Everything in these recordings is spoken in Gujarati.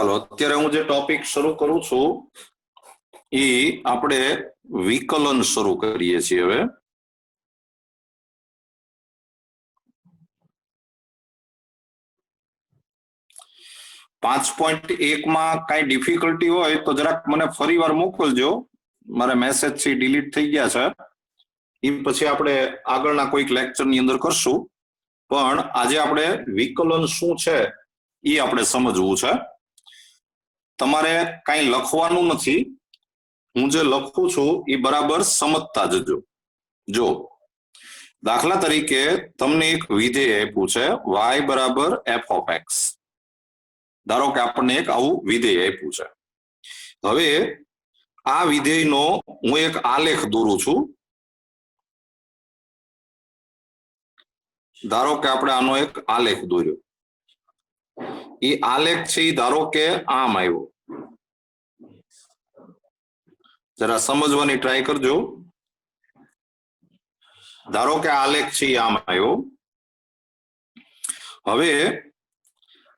ચાલો અત્યારે હું જે ટોપિક શરૂ કરું છું એ આપણે વિકલન શરૂ કરીએ છીએ હવે 5.1 માં કઈ ડિફિકલ્ટી હોય તો જરાક મને ફરીવાર મોકલજો મારા મેસેજ થી ડિલીટ થઈ ગયા છે એ પછી આપણે આગળના કોઈક લેક્ચરની અંદર કરશું પણ આજે આપણે વિકલન શું છે એ આપણે સમજવું છે તમારે કઈ લખવાનું નથી હું જે લખું છું એ બરાબર સમજતા જજો જો દાખલા તરીકે તમને એક વિધેય આપ્યું છે y બરાબર f of x ધારો કે આપણને એક આવું વિધેય આપ્યું છે હવે આ વિધેયનો હું એક આલેખ દોરું છું ધારો કે આપણે આનો એક આલેખ દોર્યો એ આલેખ છે ધારો કે આમ આવ્યો જરા સમજવાની ટ્રાય કરજો ધારો કે આલેખ છે આમ આવ્યો હવે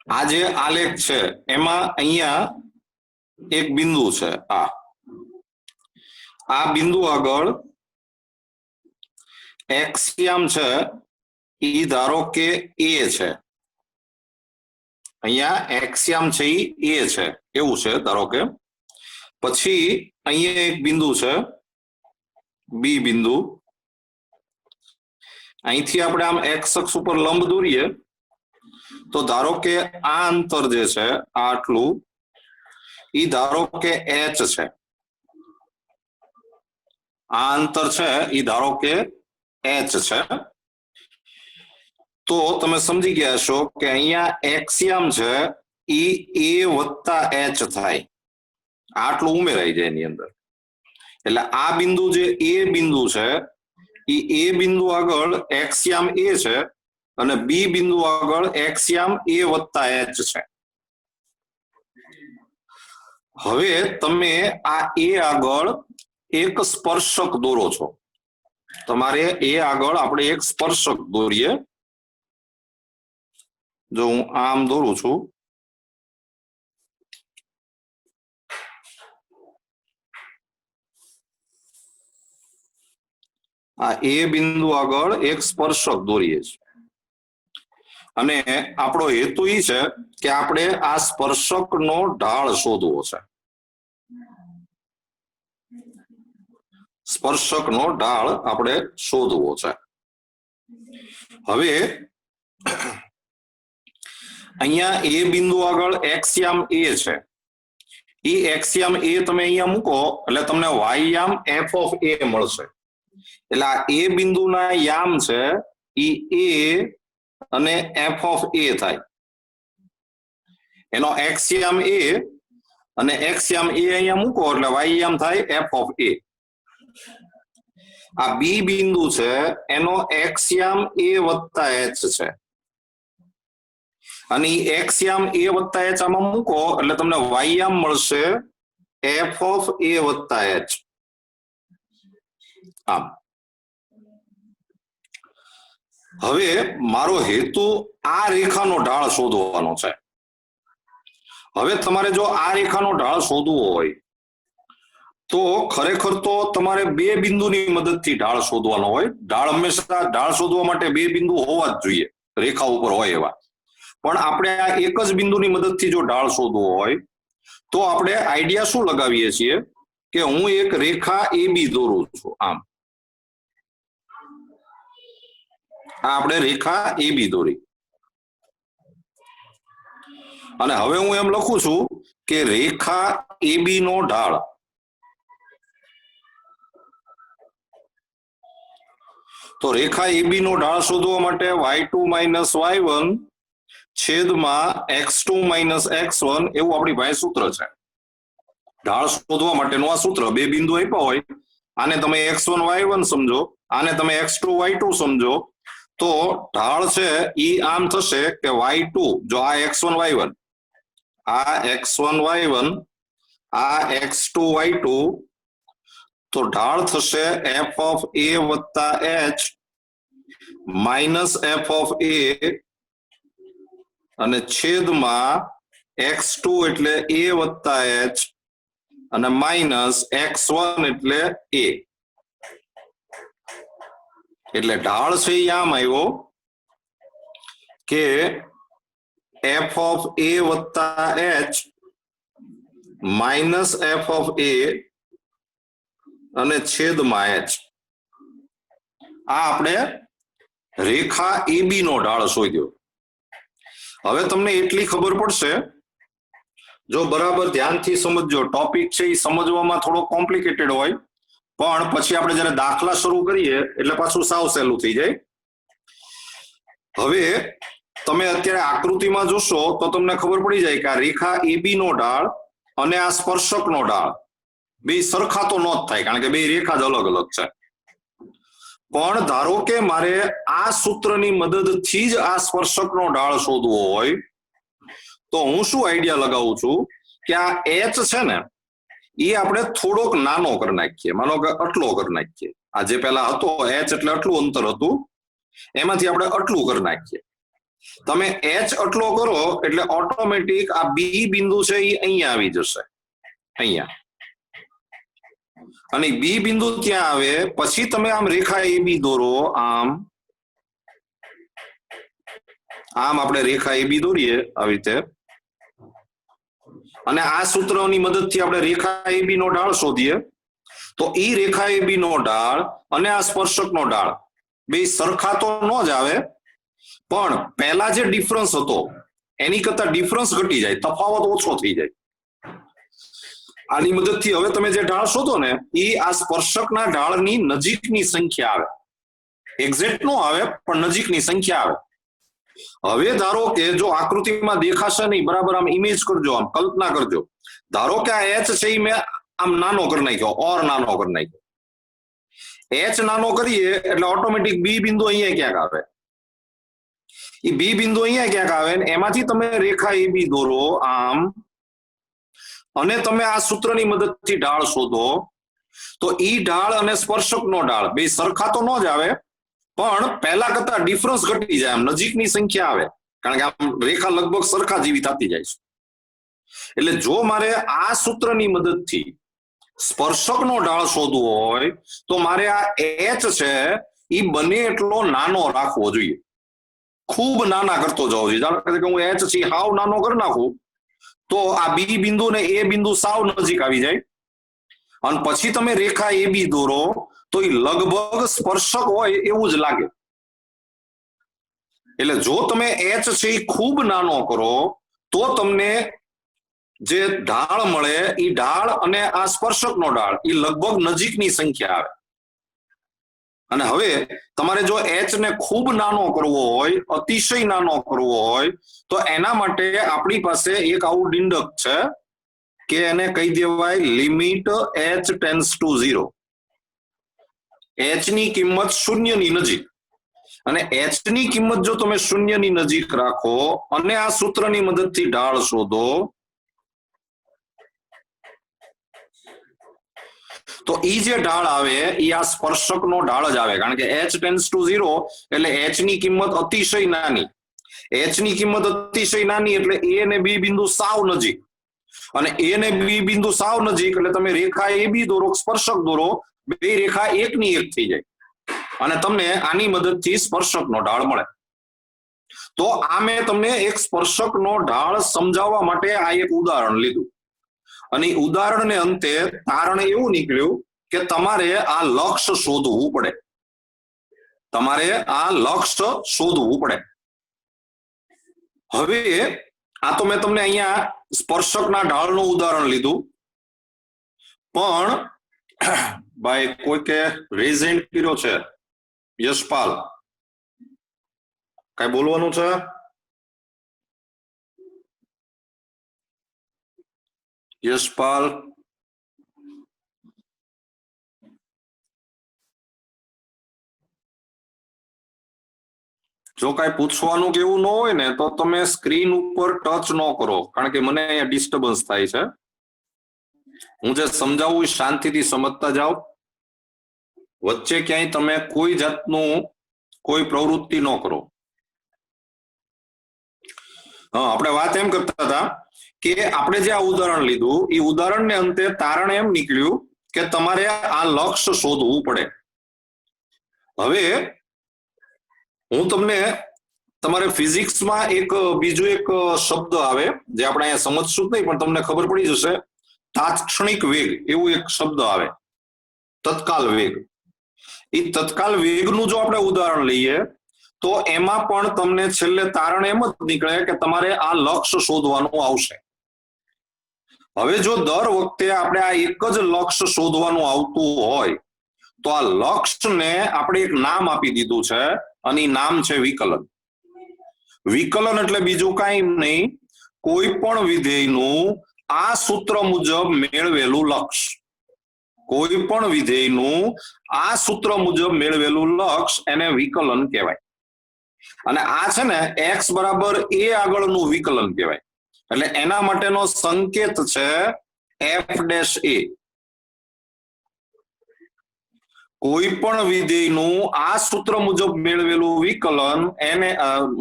આ જે આલેખ છે એમાં અહીંયા એક બિંદુ છે આ બિંદુ આગળ એક્સિયમ છે ઈ ધારો કે એ છે અહીંયા એક્સિયમ છે ઈ એ છે એવું છે ધારો કે પછી અહીંયા એક બિંદુ છે બી બિંદુ અહીંથી આપણે આમ એક્સ અક્ષ ઉપર લંબ દોરીએ તો ધારો કે આ અંતર જે છે આટલું ઈ ધારો કે h છે આ અંતર છે ઈ ધારો કે h છે તો તમે સમજી ગયા છો કે અહીંયા એક્સિયમ છે ઈ a વત્તા h થાય આટલું ઉમેરાઈ જાય એની અંદર એટલે આ બિંદુ જે એ બિંદુ છે ઈ એ બિંદુ આગળ એક્સિયમ a છે અને બી બિંદુ આગળ એક્સિયમ a વત્તા h છે હવે તમે આ એ આગળ એક સ્પર્શક દોરો છો તમારે એ આગળ આપણે એક સ્પર્શક દોરીએ જો હું આમ દોરું છું આ એ બિંદુ આગળ એક સ્પર્શક દોરીએ છીએ અને આપણો હેતુ એ છે કે આપણે આ સ્પર્શકનો ઢાળ શોધવો છે સ્પર્શકનો ઢાળ આપણે શોધવો છે હવે અહીંયા એ બિંદુ આગળ એક્સિયમ a છે એ એક્સિયમ a તમે અહીંયા મૂકો એટલે તમને વાયયામ f of a મળશે એટલે આ એ બિંદુના યામ છે ઈ a અને f of a થાય એનો એક્સિયમ a અને એક્સિયમ a અહીંયા મૂકો એટલે વાયયામ થાય f of a આ બી બિંદુ છે એનો એક્સિયમ a વત્તા h છે અને એક્સિયમ a વત્તા h આમાં મૂકો એટલે તમને વાયયામ મળશે f of a વત્તા h આમ હવે મારો હેતુ આ રેખાનો ઢાળ શોધવાનો છે હવે તમારે જો આ રેખાનો ઢાળ શોધવો હોય તો ખરેખર તો તમારે બે બિંદુની મદદથી ઢાળ શોધવાનો હોય ઢાળ હંમેશા ઢાળ શોધવા માટે બે બિંદુ હોવા જ જોઈએ રેખા ઉપર હોય એવા પણ આપણે આ એક જ બિંદુની મદદથી જો ઢાળ શોધવો હોય તો આપણે આઈડિયા શું લગાવીએ છીએ કે હું એક રેખા AB દોરું છું આમ આપણે રેખા AB દોરી અને હવે હું એમ લખું છું કે રેખા AB નો ઢાળ તો રેખા AB નો ઢાળ શોધવા માટે y2 માઇનસ y1 છેદમાં x2 માઇનસ x1 એવું આપણી પાસે સૂત્ર છે ઢાળ શોધવા માટેનું આ સૂત્ર બે બિંદુ આપ્યા હોય આને તમે x1 y1 સમજો આને તમે x2 y2 સમજો તો ઢાળ છે ઈ આમ થશે કે y2 જો આ x1 y1 આ x1 y1 આ x2 y2 તો ઢાળ થશે f of a વત્તા h minus f of a અને છેદમાં x2 એટલે a વત્તા h અને માઇનસ x1 એટલે a. એટલે ઢાળ છે એ આમ આવ્યો કે f ઓફ a વત્તા h minus f of a અને છેદમાં h. આ આપણે રેખા AB નો ઢાળ શોધ્યો. હવે તમને એટલી ખબર પડશે, જો બરાબર ધ્યાનથી સમજજો, ટોપિક છે એ સમજવામાં થોડો કોમ્પ્લિકેટેડ હોય, પણ પછી આપણે જ્યારે દાખલા શરૂ કરીએ એટલે પાછું સાવ સહેલું થઈ જાય. હવે તમે અત્યારે આકૃતિમાં જોશો તો તમને ખબર પડી જાય કે આ રેખા AB નો ઢાળ અને આ સ્પર્શકનો ઢાળ બે સરખા તો ન જ થાય, કારણ કે બે રેખા જ અલગ અલગ છે. પણ ધારો કે મારે આ સૂત્રની મદદથી જ આ સ્પર્શકનો ઢાળ શોધવો હોય તો હું શું આઈડિયા લગાવું છું કે આ h છે ને એ આપણે થોડોક નાનો કરી નાખીએ. માનો કે આટલો કરી નાખીએ. આ જે પેલા હતો h એટલે આટલું અંતર હતું, એમાંથી આપણે આટલું કરી નાખીએ. તમે h આટલો કરો એટલે ઓટોમેટિક આ બી બિંદુ છે એ અહીંયા આવી જશે, અહીંયા. અને બી બિંદુ ત્યાં આવે પછી તમે આમ રેખા AB દોરો, આમ આપણે રેખા AB દોરીએ આવી રીતે. અને આ સૂત્રની મદદથી આપણે રેખા AB નો ઢાળ શોધીએ તો ઈ રેખા AB નો ઢાળ અને આ સ્પર્શકનો ઢાળ બે સરખા તો ન જ આવે, પણ પહેલા જે ડિફરન્સ હતો એની કરતા ડિફરન્સ ઘટી જાય, તફાવત ઓછો થઈ જાય. આની મદદથી હવે તમે જે ઢાળ શોધો ને એ આ સ્પર્શકના ઢાળની નજીકની સંખ્યા આવે. એક્ઝેક્ટ નો આવે પણ નજીકની સંખ્યા આવે. હવે ધારો કે જો આકૃતિમાં દેખાશે નહીં, બરાબર આમ ઇમેજ કરજો, આમ કલ્પના કરજો. ધારો કે આ h છે એ મેં આમ નાનો કરી નાખ્યો, ઓર નાનો કરી નાખ્યો. h નાનો કરીએ એટલે ઓટોમેટિક બી બિંદુ અહીંયા ક્યાંક આવે. એ બી બિંદુ અહીંયા ક્યાંક આવે ને એમાંથી તમે રેખા AB દોરો આમ, અને તમે આ સૂત્રની મદદથી ઢાળ શોધો તો ઈ ઢાળ અને સ્પર્શકનો ઢાળ બે સરખા તો ન જ આવે, પણ પહેલા કરતા ડિફરન્સ ઘટી જાય, આમ નજીકની સંખ્યા આવે, કારણ કે આમ રેખા લગભગ સરખા જેવી થતી જાય છે. એટલે જો મારે આ સૂત્રની મદદથી સ્પર્શકનો ઢાળ શોધવો હોય તો મારે આ h છે એ બને એટલો નાનો રાખવો જોઈએ, ખૂબ નાના કરતો જવો જોઈએ. ધારો કે હું h છે હાવ નાનો કરી નાખું તો આ બી બિંદુ ને એ બિંદુ સાવ નજીક આવી જાય, અને પછી તમે રેખા AB દોરો તો એ લગભગ સ્પર્શક હોય એવું જ લાગે. એટલે જો તમે h છે એ ખૂબ નાનો કરો તો તમને જે ઢાળ મળે એ ઢાળ અને આ સ્પર્શકનો ઢાળ એ લગભગ નજીકની સંખ્યા આવે. અને હવે તમારે જો h ને ખૂબ નાનો કરવો હોય, અતિશય નાનો કરવો હોય, તો એના માટે આપણી પાસે એક આવું ડિંડક છે કે એને કહી દેવાય limit h tends to 0. h ની કિંમત શૂન્યની નજીક, અને h ની કિંમત જો તમે શૂન્યની નજીક રાખો અને આ સૂત્રની મદદથી ઢાળ શોધો તો ઈ જે ઢાળ આવે એ આ સ્પર્શકનો ઢાળ જ આવે, કારણ કે h ટેન્ડ્સ ટુ 0 એટલે h ની કિંમત અતિશય નાની. h ની કિંમત અતિશય નાની એટલે a ને b બિંદુ સાવ નજીક, અને a ને b બિંદુ સાવ નજીક એટલે તમે રેખા AB દોરો, સ્પર્શક દોરો, બે રેખા એકની એક થઈ જાય અને તમને આની મદદથી સ્પર્શકનો ઢાળ મળે. તો આ મેં તમને એક સ્પર્શકનો ઢાળ સમજાવવા માટે આ એક ઉદાહરણ લીધું, અને ઉદાહરણને અંતે તારણ એવું નીકળ્યું કે તમારે આ લક્ષ્ય શોધવું પડે. તમારે આ લક્ષ્ય શોધવું પડે. હવે આ તો મેં તમને અહીંયા સ્પર્શકના ઢાળનું ઉદાહરણ લીધું, પણ ભાઈ કોઈકે રેઝ હેન્ડ કર્યો છે, યશપાલ, કઈ બોલવાનું છે? યશપાલ, જો કઈ પૂછવાનું કેવું ન હોય ને તો તમે સ્ક્રીન ઉપર ટચ ન કરો, કારણ કે મને અહીંયા ડિસ્ટર્બન્સ થાય છે. હું જે સમજાવું શાંતિથી સમજતા જાઓ, વચ્ચે ક્યાંય તમે કોઈ જાતનું કોઈ પ્રવૃત્તિ ન કરો. હા, આપણે વાત એમ કરતા હતા કે આપણે જે આ ઉદાહરણ લીધું એ ઉદાહરણને અંતે તારણ એમ નીકળ્યું કે તમારે આ લક્ષ્ય શોધવું પડે. હવે હું તમને તમારે ફિઝિક્સમાં બીજો એક શબ્દ આવે જે આપણે અહીંયા સમજશું જ નહીં, પણ તમને ખબર પડી જશે. તાત્ક્ષણિક વેગ એવું એક શબ્દ આવે, તત્કાલ વેગ. એ તત્કાલ વેગનું જો આપણે ઉદાહરણ લઈએ તો એમાં પણ તમને છેલ્લે તારણ એમ જ નીકળે કે તમારે આ લક્ષ્ય શોધવાનું આવશે. હવે જો દર વખતે આપણે આ એક જ લક્ષ્ય શોધવાનું આવતું હોય તો આ લક્ષ્યને આપણે એક નામ આપી દીધું છે અને નામ છે વિકલન. વિકલન એટલે બીજું કાંઈ નહીં, કોઈ પણ વિધેયનું આ સૂત્ર મુજબ મેળવેલું લક્ષ્ય. કોઈ પણ વિધેયનું આ સૂત્ર મુજબ મેળવેલું લક્ષ્ય એને વિકલન કહેવાય. અને આ છે ને x બરાબર a આગળનું વિકલન કહેવાય. એટલે એના માટેનો સંકેત છે f'(a). કોઈ પણ વિધેયનું આ સૂત્ર મુજબ મેળવેલું વિકલન એને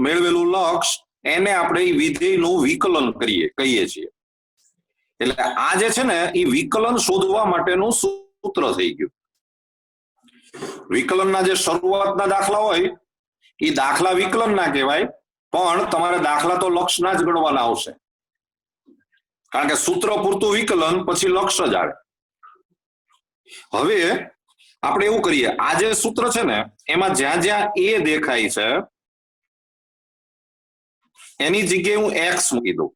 મેળવેલું લક્ષ્ય એને આપણે વિધેયનું વિકલન કહીએ છીએ. એટલે આ જે છે ને એ વિકલન શોધવા માટેનું સૂત્ર થઈ ગયું. વિકલનના જે શરૂઆતના દાખલા હોય એ દાખલા વિકલન ના કહેવાય, પણ તમારે દાખલા તો લક્ષ્યના જ ગણવાના આવશે, કારણ કે સૂત્ર પૂરતું વિકલન પછી લક્ષ્ય જ આવે. હવે આપણે એવું કરીએ, આ જે સૂત્ર છે ને એમાં જ્યાં જ્યાં a દેખાય છે એની જગ્યાએ હું x મૂકી દઉં.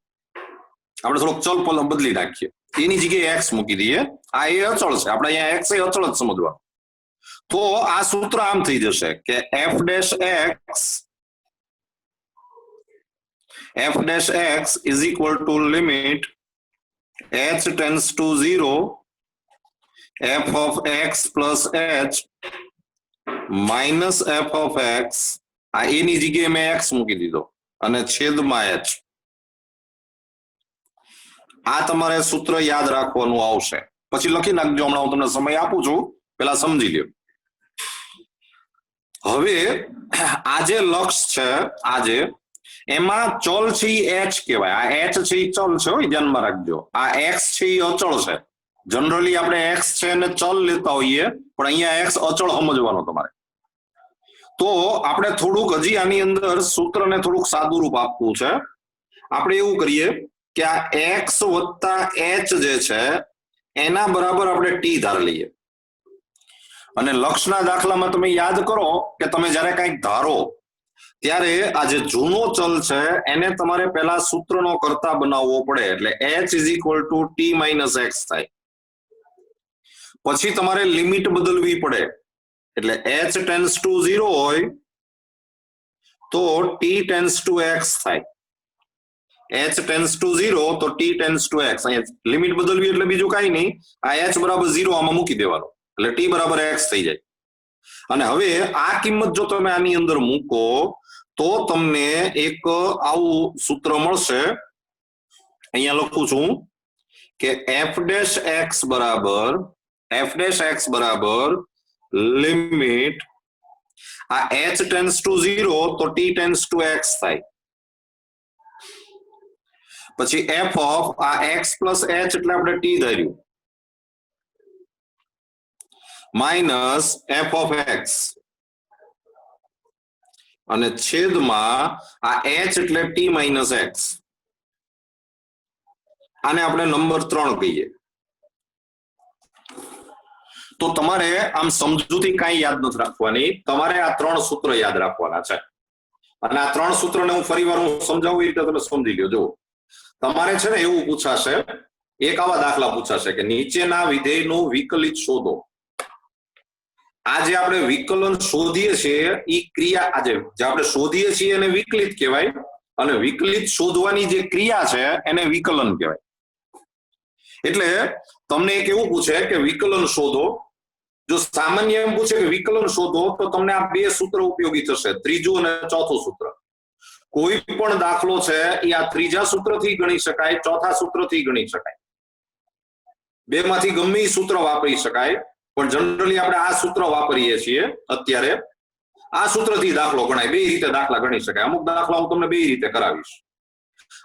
આપણે થોડોક ચલ બદલી નાખીએ, એની જગ્યાએ x મૂકી દઈએ. આ એ અચળ છે, આપણે અહીંયા x એ અચળ જ સમજવાનું. તો આ સૂત્ર આમ થઈ જશે કે f'(x) is equal to limit h tends to 0 f of x plus h minus f of x. આ એની જગ્યાએ મેં x મૂકી દીધો અને છેદમાં h. આ તમારે સૂત્ર યાદ રાખવાનું આવશે, પછી લખી નાખજો. હમણાં હું તમને સમય આપું છું, પેલા સમજી લ્યો. હવે આ જે લક્ષ્ય છે આજે એમાં ચલ છે h કહેવાય. આ h છે એ ચલ છે, ધ્યાનમાં રાખજો. આ x છે એ અચળ છે. જનરલી આપણે x છે એને ચલ લેતા હોઈએ, પણ અહીંયા x અચળ સમજવાનો તમારે. તો આપણે થોડુંક હજી આની અંદર સૂત્રને થોડુંક સાદું રૂપ આપવું છે. આપણે એવું કરીએ કે આ x વત્તા h જે છે એના બરાબર આપણે t ધાર લઈએ. અને લક્ષના દાખલામાં તમે યાદ કરો કે તમે જ્યારે કંઈક ધારો ત્યારે આ જે જૂનો ચલ છે એને તમારે પહેલા સૂત્રનો કર્તા બનાવવો પડે. એટલે h is equal to t minus x થાય. પછી તમારે લિમિટ બદલવી પડે. એટલે h tends to 0 હોય તો t tends to x થાય. h tends to 0 તો t tends to x. અહીંયા લિમિટ બદલવી એટલે બીજું કાંઈ નહીં, આ h બરાબર 0 આમાં મૂકી દેવાનો, એટલે t બરાબર x થઈ જાય. અને હવે આ કિંમત જો તમે આની અંદર મૂકો તો તમને એક આવું સૂત્ર મળશે. અહીંયા લખું છું કે f'(x) બરાબર લિમિટ આ h tends to 0 તો t tends to x થાય. પછી f of આ x plus h એટલે આપણે t ધાર્યું માઇનસ f of x અને છેદમાં આ h એટલે t minus x. આને આપણે નંબર 3 કહીએ. તો તમારે આમ સમજૂતી કાંઈ યાદ નથી રાખવાની, તમારે આ 3 સૂત્ર યાદ રાખવાના છે. અને આ 3 સૂત્રને હું ફરીવાર સમજાવું એ રીતે તમે સમજી લ્યો. જો તમારે છે ને એવું પૂછાશે, એક આવા દાખલા પૂછાશે કે નીચેના વિધેયનું વિકલિત શોધો. આ જે આપણે વિકલન શોધીએ છીએ એ ક્રિયા, આજે જે આપણે શોધીએ છીએ એને વિકલિત કહેવાય, અને વિકલિત શોધવાની જે ક્રિયા છે એને વિકલન કહેવાય. એટલે તમને એક એવું પૂછે કે વિકલન શોધો. જો સામાન્ય એમ પૂછે કે વિકલન શોધો તો તમને આ 2 સૂત્ર ઉપયોગી થશે, ત્રીજું અને ચોથું સૂત્ર. કોઈ પણ દાખલો છે એ આ ત્રીજા સૂત્રથી ગણી શકાય, ચોથા સૂત્રથી ગણી શકાય, બેમાંથી ગમે એ સૂત્ર વાપરી શકાય. પણ જનરલી આપણે આ સૂત્ર વાપરીએ છીએ અત્યારે. આ સૂત્રથી દાખલો ગણાય, 2 રીતે દાખલા ગણી શકાય. અમુક દાખલા હું તમને 2 રીતે કરાવીશ.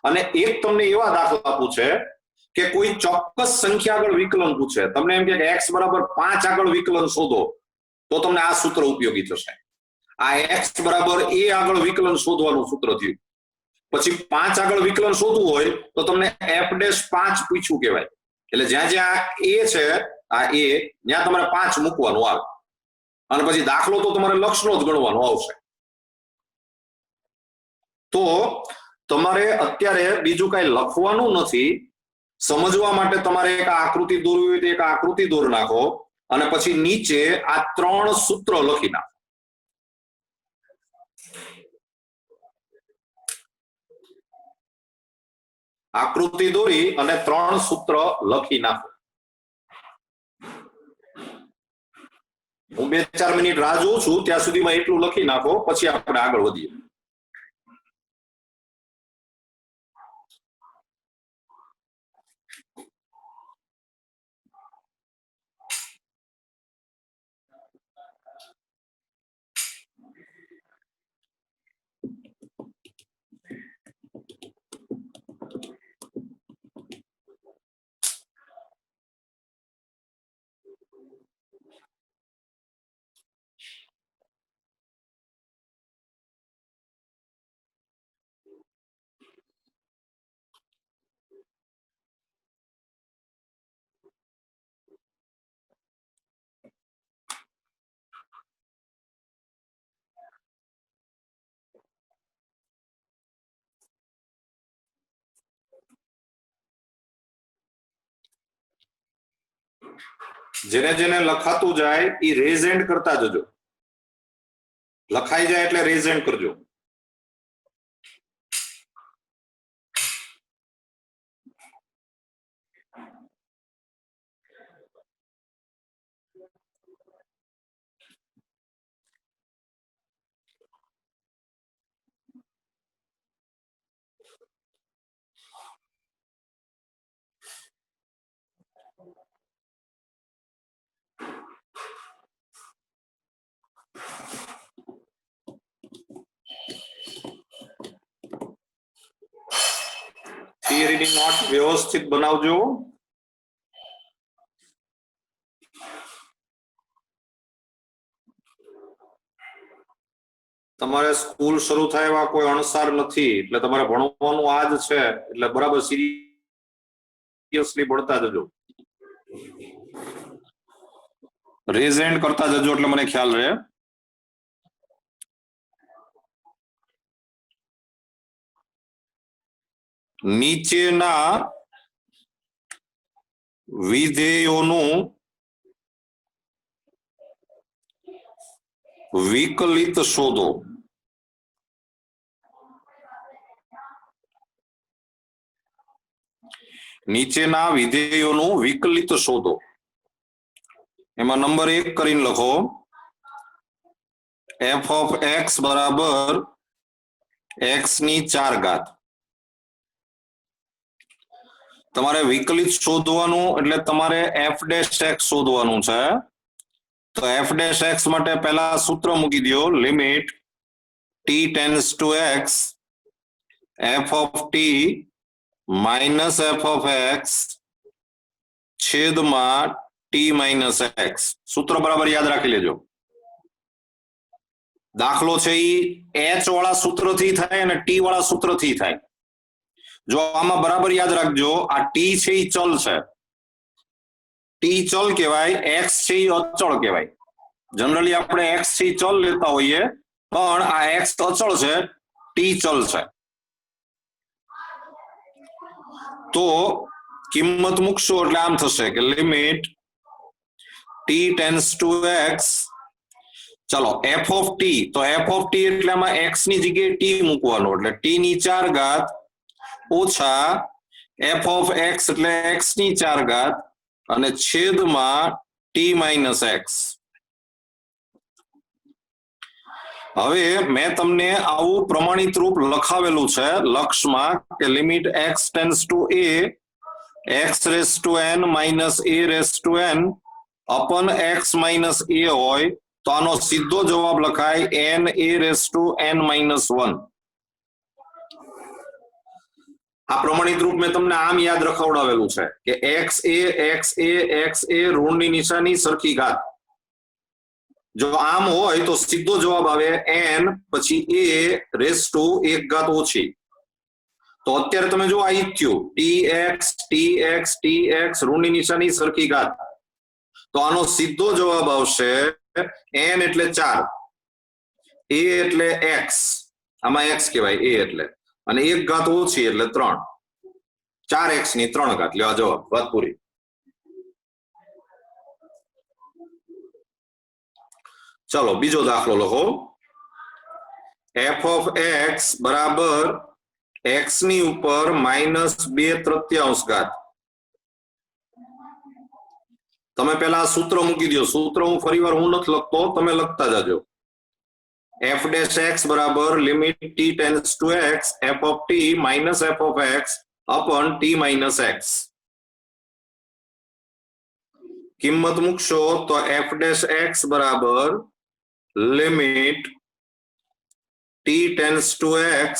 અને એક તમને એવા દાખલા પૂછે કે કોઈ ચોક્કસ સંખ્યા આગળ વિકલન પૂછે, તમને એમ કે x બરાબર 5 આગળ વિકલન શોધો, તો તમને આ સૂત્ર ઉપયોગી થશે. આ x બરાબર a આગળ વિકલન શોધવાનું સૂત્ર થયું. પછી 5 આગળ વિકલન શોધવું હોય તો તમને f'5 પૂછ્યું કહેવાય. એટલે જ્યાં જ્યાં a છે, આ a, ત્યાં તમારે 5 મૂકવાનું આવે, અને પછી દાખલો તો તમારે લક્ષનો જ ગણવાનો આવશે. તો તમારે અત્યારે બીજું કઈ લખવાનું નથી. સમજવા માટે તમારે એક આકૃતિ દોરવી હોય તો એક આકૃતિ દોર નાખો, અને પછી નીચે આ 3 સૂત્ર લખી નાખો. આકૃતિ દોરી અને 3 સૂત્ર લખી નાખો. હું 2-4 મિનિટ રાહ જોઉં છું, ત્યાં સુધીમાં એટલું લખી નાખો, પછી આપણે આગળ વધીએ. જેને જેને લખાતું જાય એ રેઝ હેન્ડ કરતા જજો. લખાઈ જાય એટલે રેઝ હેન્ડ કરજો. થિયરીની નોટ વ્યવસ્થિત બનાવજો. તમારે સ્કૂલ શરૂ થાય એવા કોઈ અણસાર નથી, એટલે તમારે ભણવાનું આ જ છે, એટલે બરાબર સિરિયસલી ભણતા જજો. રેઝ હેન્ડ કરતા જજો એટલે મને ખ્યાલ રહે. નીચેના વિધેયોનું વિકલિત શોધો. નીચેના વિધેયોનું વિકલિત શોધો. એમાં નંબર 1 કરીને લખો f(x) બરાબર x⁴. તમારે વિકલિત શોધવાનું એટલે તમારે f'(x) શોધવાનું છે. તો f'(x) માટે પહેલા સૂત્ર મૂકી દો, limit t tends to x f(t) minus f(x) છેદમાં t માઇનસ x. સૂત્ર બરાબર યાદ રાખી લેજો. દાખલો છે એ h વાળા સૂત્રથી થાય અને t વાળા સૂત્રથી થાય. જો આમાં બરાબર યાદ રાખજો, આ t છે એ ચલ છે, t ચલ કહેવાય, x છે એ અચળ કહેવાય. જનરલી આપણે x છે એ ચલ લેતા હોઈએ, પણ આ x અચળ છે, t ચલ છે. તો કિંમત મૂકશો એટલે આમ થશે કે limit t tends to x. ચાલો f(t), તો f(t) એટલે આમાં x ની જગ્યાએ t મૂકવાનું, એટલે t⁴ ઓછા f(x) એટલે x⁴ અને છેદમાં t માઇનસ x. હવે મેં તમને આવું પ્રમાણિત રૂપ લખાવેલું છે લક્ષમાં કે limit x tends to a x⁻n minus a⁻n અપન x minus a હોય તો આનો સીધો જવાબ લખાય n a⁻n-1. આ પ્રમાણિત રૂપ મેં તમને આમ યાદ રખાવડાવેલું છે કે x a ઋણની નિશાની સરખી ઘાત. જો આમ હોય તો સીધો જવાબ આવે n પછી a રેસ ટુ 1 ઘાત ઓછી. તો અત્યારે તમે જો આ થયું tx ઋણની નિશાની સરખી ઘાત. તો આનો સીધો જવાબ આવશે n એટલે 4, a એટલે x, આમાં x કહેવાય a એટલે, અને 1 ઘાત ઓછી એટલે 3, 4x ની 3 ઘાત. લેવા જવાબ, વાત પૂરી. ચલો બીજો દાખલો લખો. f of x બરાબર x ની ઉપર -2/3 ઘાત. તમે પેલા સૂત્ર મૂકી દો. સૂત્ર હું ફરીવાર હું નથી લખતો, તમે લખતા જાજો. f dash x બરાબર limit t tends to x f of t minus f of x upon t minus x. કિંમત મૂકશો તો f dash x બરાબર limit t tends to x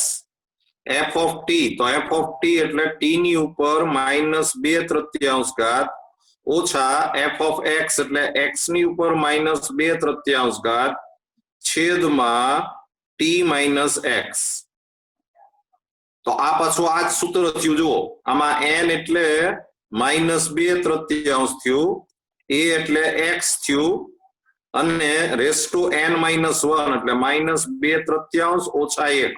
f of t, તો f of t એટલે t ની ઉપર -2/3 ઘાત ઓછા f of x એટલે x ની ઉપર -2/3 ઘાત છેદમાં t minus x. તો આ પાછું આ જ સૂત્ર થયું. જુઓ, આમાં n એટલે -2/3 થયું, a એટલે x થયું, અને રેસ ટુ n -1 એટલે -2/3 ઓછા 1,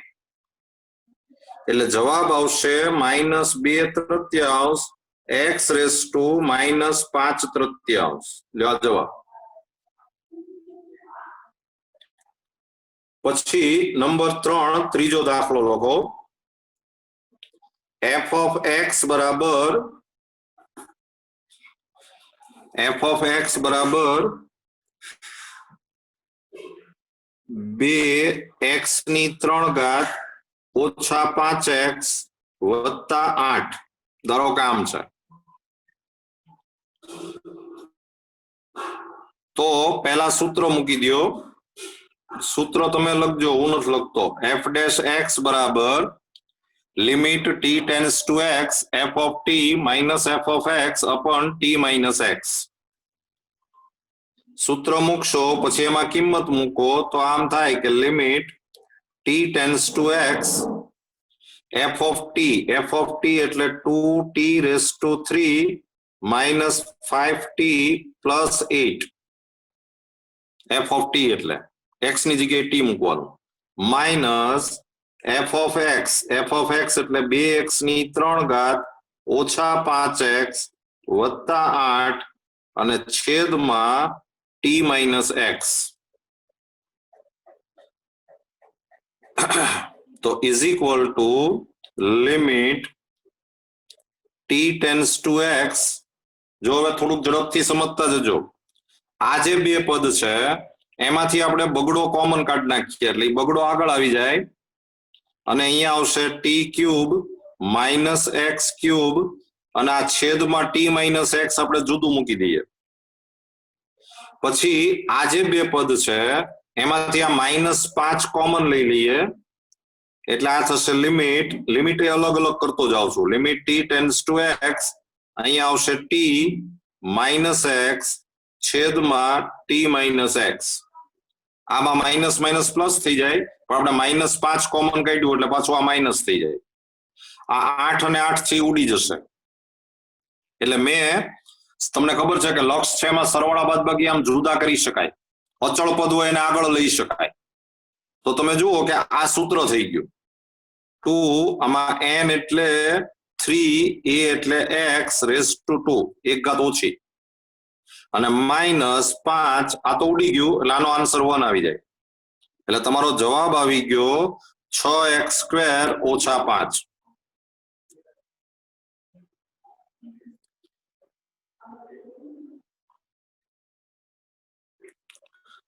એટલે જવાબ આવશે -2/3 x રેસ ટુ -5/3. લેવા જવાબ. પછી નંબર 3 ત્રીજો દાખલો લખો. f of x બરાબર 2x ની 3 ઘાત ઓછા 5x વત્તા 8 ધારો કામ છે. તો પહેલા સૂત્ર મૂકી દો. સૂત્ર તમે લખજો, હું નથી લખતો. f dash x બરાબર limit t tends to x f of t minus f of x upon t minus x. સૂત્ર મૂકશો પછી એમાં કિંમત મૂકો તો આમ થાય કે limit t tends to x f of t એટલે 2t raise to 3 minus 5t plus 8. f of t એટલે x ની જગ્યાએ t મૂકવાનું, માઇનસ f of x એટલે 2x ની 3 ઘાત ઓછા 5x વત્તા 8 અને છેદમાં t minus x. તો is equal to limit t tends to x. જો હવે થોડુંક ઝડપથી સમજતા જજો. આ જે બે પદ છે એમાંથી આપણે બગડો કોમન કાઢી નાખીએ એટલે બગડો આગળ આવી જાય, અને અહીંયા આવશે t cube minus x cube, અને આ છેદમાં t માઇનસ એક્સ આપણે જુદું મૂકી દઈએ. પછી આ જે બે પદ છે એમાંથી આ -5 કોમન લઈ લઈએ, એટલે આ થશે લિમિટ એ અલગ અલગ કરતો જાઉં છું. Limit t tends to x, અહીંયા આવશે t માઇનસ એક્સ છેદમાં t માઇનસ એક્સ. આમાં માઇનસ માઇનસ પ્લસ થઈ જાય, પણ આપણે -5 કોમન કાઢ્યું એટલે પાછું આ માઇનસ થઈ જાય. આ 8 અને 8 છે ઉડી જશે. એટલે મેં તમને ખબર છે કે લક્ષ છે એમાં સરવાળા બાદબાકી આમ જુદા કરી શકાય, અચળ પદ હોય એને આગળ લઈ શકાય. તો તમે જુઓ કે આ સૂત્ર થઈ ગયું. 2 આમાં n એટલે 3, a એટલે x રેઝ ટુ 2 1 ઘાત ઓછી, અને -5 આ તો ઉડી ગયું એટલે આનો આન્સર 1 આવી જાય. એટલે તમારો જવાબ આવી ગયો 6x² ઓછા 5.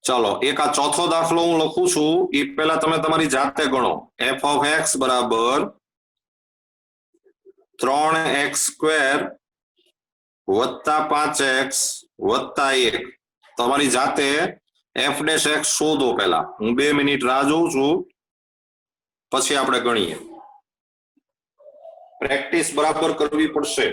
ચાલો એક આ ચોથો દાખલો હું લખું છું, એ પહેલા તમે તમારી જાતે ગણો. f of x બરાબર 3x² વત્તા 5x વત્તા 1. તમારી જાતે f dash x શોધો. પહેલા હું 2 મિનિટ રાહ જોઉં છું, પછી આપણે ગણીએ. પ્રેક્ટિસ બરાબર કરવી પડશે.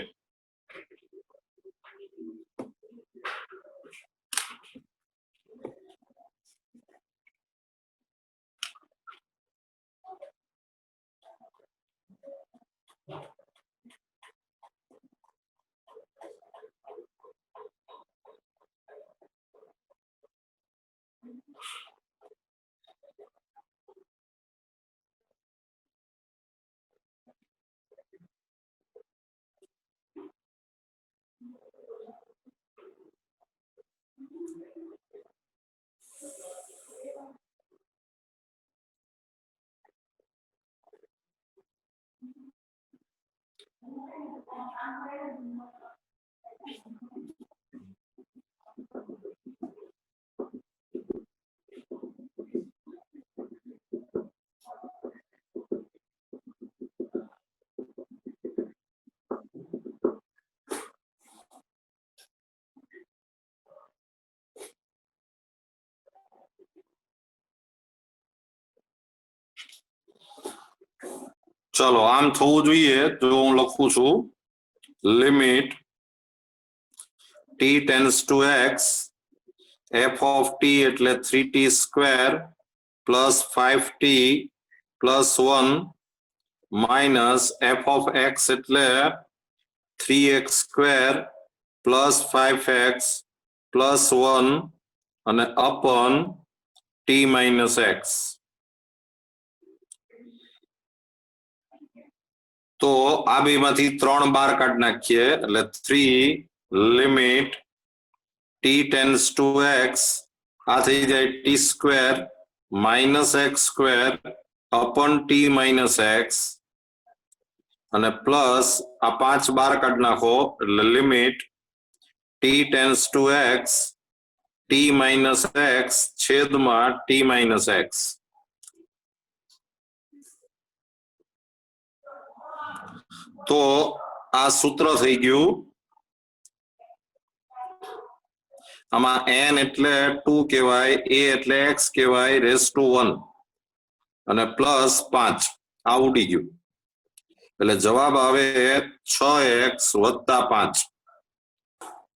ચલો આમ થવું જોઈએ. જો હું લખું છું limit t tends to x f of t એટલે 3t square plus 5t plus 1 minus f of x એટલે 3x square plus 5x plus 1 અને અપન t માઇનસ x. તો આ બેમાંથી 3 બાર કાઢી નાખીએ એટલે 3 limit t tends to x આ થઈ જાય t square minus x square અપન t minus x અને પ્લસ આ 5 બાર કાઢી નાખો એટલે limit t tends to x t minus x છેદમાં t માઇનસ x. તો આ સૂત્ર થઈ ગયું. આમાં n એટલે 2 કહેવાય, a એટલે x કહેવાય રેઝ ટુ 1 અને પ્લસ 5 આ ઉડી ગયું એટલે જવાબ આવે 6x વત્તા 5.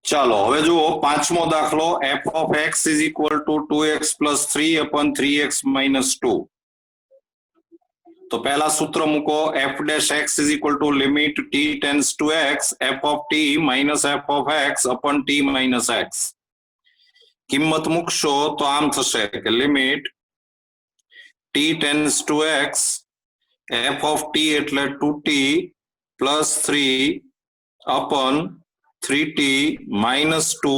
ચાલો હવે જુઓ પાંચમો દાખલો f of x is equal to 2x plus 3 upon 3x minus 2. તો પહેલા સૂત્ર મૂકો f dash x is equal to limit t tends to x f of t minus f of x upon t minus x. કિંમત મૂકશો તો આમ થશે કે limit t tends to x f of t એટલે 2t plus 3 upon 3t minus 2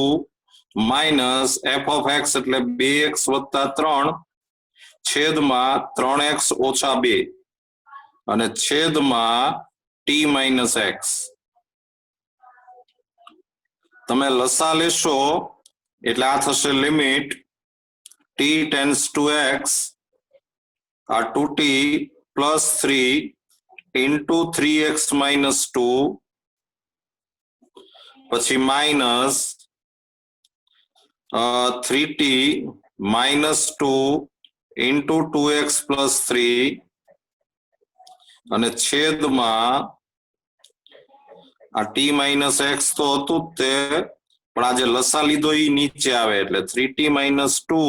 minus f of x એટલે 2x વત્તા 3 છેદમાં 3x ઓછા 2 અને છેદમાં t minus x. તમે લસા લેશો એટલે આ થશે limit t tends to x આ 2t plus 3 into 3x minus 2 પછી minus 3t minus 2 into 2x plus 3 અને છેદમાં આ t minus x તો હતું જ તે પણ આ જે લસા લીધો એ નીચે આવે એટલે 3t minus 2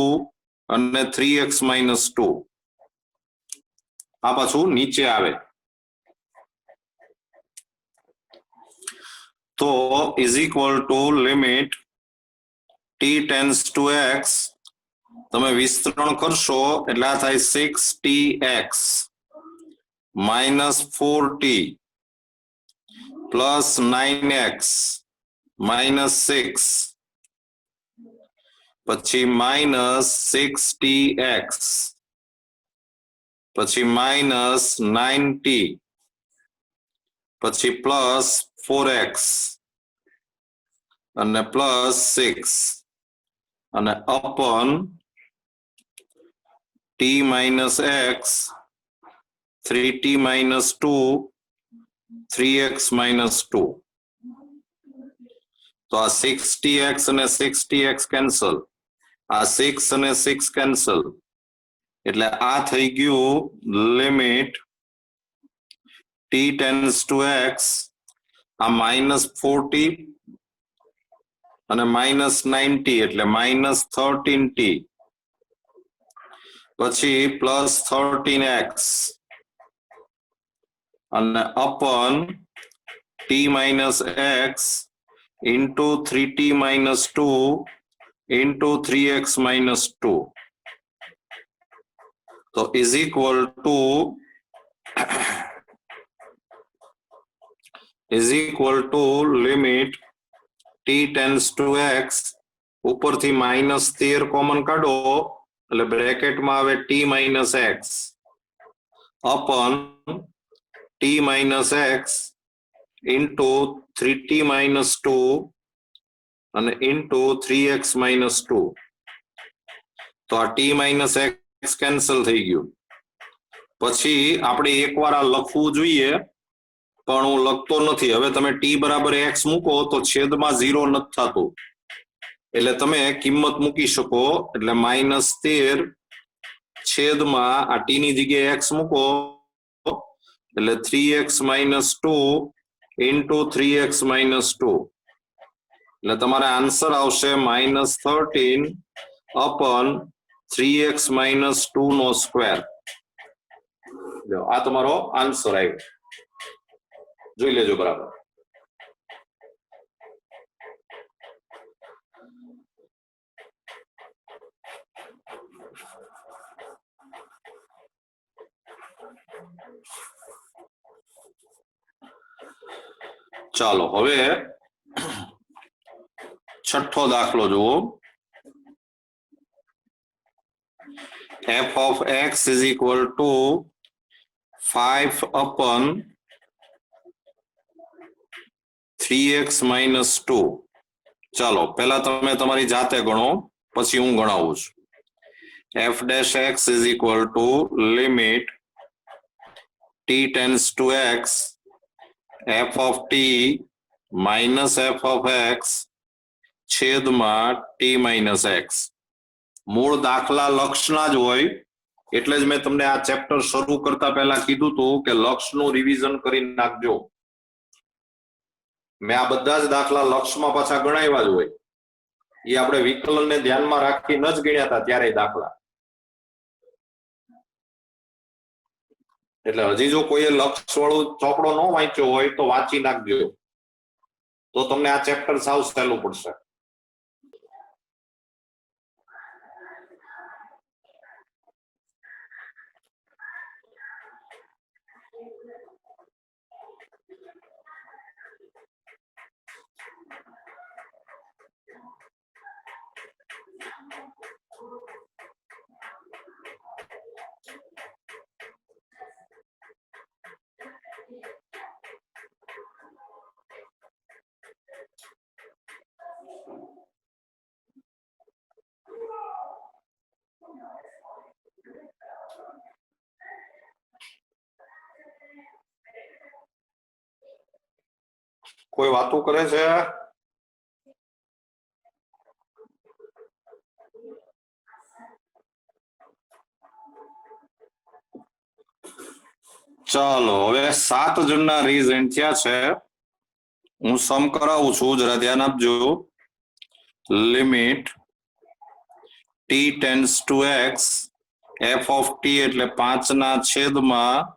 અને 3x minus 2 આ પાછું નીચે આવે. તો is equal to limit t tends to x તમે વિસ્તરણ કરશો એટલે આ થાય 6tx minus 4t plus 9x minus 6 પછી minus 6tx પછી minus 9t પછી plus 4x અને plus 6 અને upon t minus x 3t minus 2 3x minus 2. તો આ 6tx અને 6tx કેન્સલ, આ 6 અને 6 કેન્સલ એટલે આ થઈ ગયું limit t tends to x આ -40 અને -90 એટલે -13t પછી +13x અને upon t minus x into 3t minus 2 into 3x minus 2 so is equal to limit t tends to x ઉપરથી -13 કોમન કાઢો એટલે બ્રેકેટમાં આવે t minus x upon t minus x into 3t minus 2 અને into 3x minus 2 તો આ t minus x કેન્સલ થઈ ગયું પછી આપણે એકવાર આ લખવું જોઈએ પણ હું લખતો નથી હવે તમે t બરાબર x મૂકો તો છેદમાં 0 નથી થતું એટલે તમે કિંમત મૂકી શકો એટલે -13 છેદમાં આ t ની જગ્યાએ x મૂકો એટલે 3x minus 2 into 3x minus 2 એટલે તમારે આન્સર આવશે -13 upon 3x minus 2 નો સ્ક્વેર આ તમારો આન્સર આવ્યો જોઈ લેજો બરાબર ચાલો હવે છઠ્ઠો દાખલો જુઓ f of x is equal to 5 upon 3x minus 2 ચાલો પહેલા તમે તમારી જાતે ગણો પછી હું ગણાવું છું f dash x is equal to limit t tends to x f of t minus f of x છેદમાં t minus x મૂળ દાખલા લક્ષના જ હોય એટલે જ મેં તમને આ ચેપ્ટર શરૂ કરતા પહેલા કીધું હતું કે લક્ષનું રિવિઝન કરી નાખજો મેં આ બધા જ દાખલા લક્ષમાં પાછા ગણાવ્યા જ હોય એ આપણે વિકલનને ધ્યાનમાં રાખીને જ ગણ્યા હતા ત્યારે દાખલા એટલે હજી જો કોઈએ લક્ષ વાળું ચોપડો ન વાંચ્યો હોય તો વાંચી નાખજો તો તમને આ ચેપ્ટર સાવ સહેલું પડશે કોઈ વાતો કરે છે ચાલો હવે 7 જણના રીઝ એન્ડ થયા છે હું સમ કરાવું છું જરા ધ્યાન આપજો limit t tends to x f of t એટલે 5 ના છેદમાં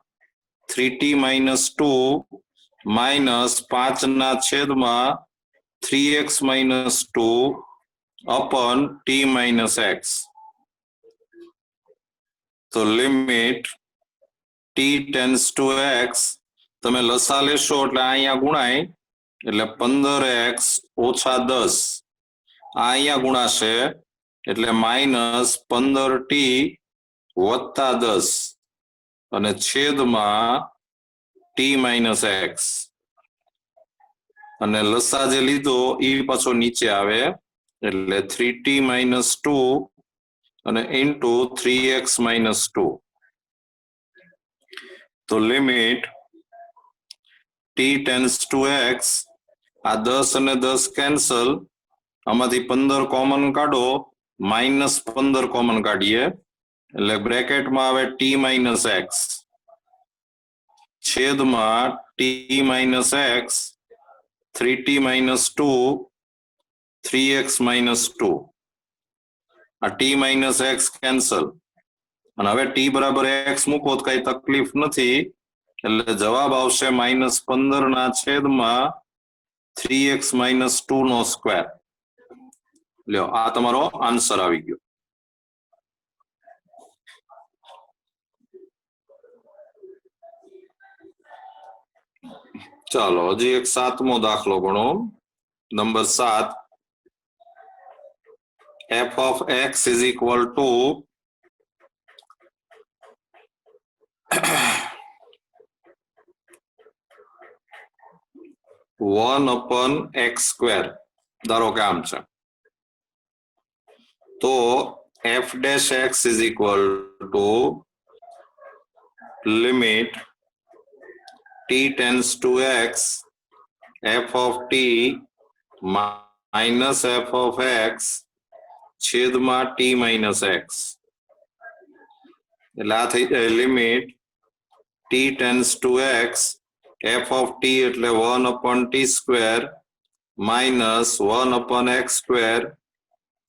3t minus 2 minus 5 ના છેદમાં 3x minus 2 upon t minus x તો limit t tends to x તમે લસા લેશો એટલે અહીંયા ગુણાય એટલે 15x ઓછા 10 આ અહીંયા ગુણાશે એટલે -15t વત્તા 10 અને છેદમાં t minus x અને લસા જે લીધો એ પાછો નીચે આવે એટલે 3t minus 2 અને into 3x minus 2 તો limit t tends to x આ 10 અને 10 કેન્સલ આમાંથી 15 કોમન કાઢો -15 કોમન કાઢીએ એટલે બ્રેકેટમાં આવે t minus x છેદમાં t minus x 3t minus 2 3x minus 2 આ t માઇનસ એક્સ કેન્સલ અને હવે t બરાબર એક્સ મૂકો તો કઈ તકલીફ નથી એટલે જવાબ આવશે -15 3x માઇનસ 2 નો સ્ક્વેર લ્યો આ તમારો આન્સર આવી ગયો ચાલો હજી એક સાતમો દાખલો ગણો number 7 f of x is equal to 1/x square ધારો કે આમ છે તો f dash x is equal to limit t tends to x f of t minus f of x છેદમાં t minus x એટલે આ થઈ જાય limit t tends to x f of t એટલે 1/t square minus 1/x square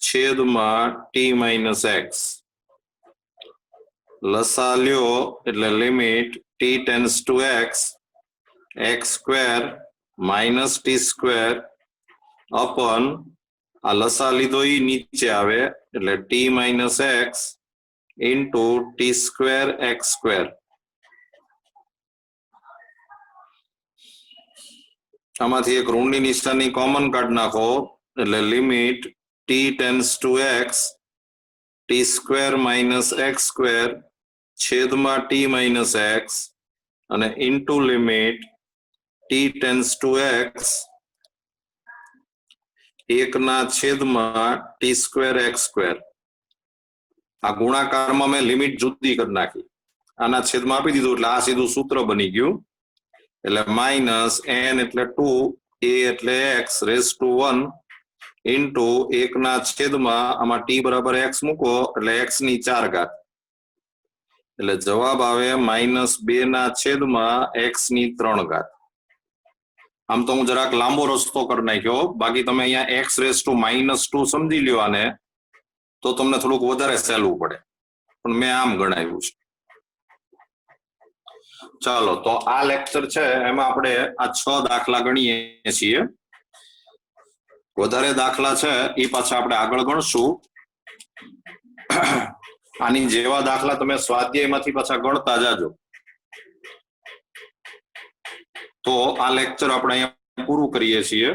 છેદમાં t minus x લસા લ્યો એટલે limit t tends to x x square minus t square upon આ લસા લીધો ઈ નીચે આવે એટલે t minus x into t square x square આમાંથી એક ઋણની નિશાની કોમન કાઢી નાખો એટલે limit t tends to x t square minus x square છેદમાં t minus x અને into limit t tends to x 1 છેદમાં t square x square આ ગુણાકારમાં મેં લિમિટ જુદી કરી નાખી આના છેદમાં આપી દીધું એટલે આ સીધું સૂત્ર બની ગયું એટલે માઇનસ n એટલે 2 a એટલે x રેઝ ટુ 1 ઇન્ટુ 1 છેદમાં આમાં t બરાબર x મૂકો એટલે x ની 4 ઘાત એટલે જવાબ આવે -2 છેદમાં x ની 3 ઘાત આમ તો હું જરાક લાંબો રસ્તો કરી નાખ્યો બાકી તમે અહીંયા x રેઝ ટુ -2 સમજી લ્યો આને તો તમને થોડુંક વધારે સહેલું પડે પણ મેં આમ ગણાવ્યું છે ચાલો તો આ લેક્ચર છે એમાં આપણે આ 6 દાખલા ગણીએ છીએ વધારે દાખલા છે એ પાછા આપણે આગળ ગણશું આની જેવા દાખલા તમે સ્વાધ્યાયમાંથી પાછા ગણતા જાજો તો આ લેક્ચર આપણે અહીંયા પૂરું કરીએ છીએ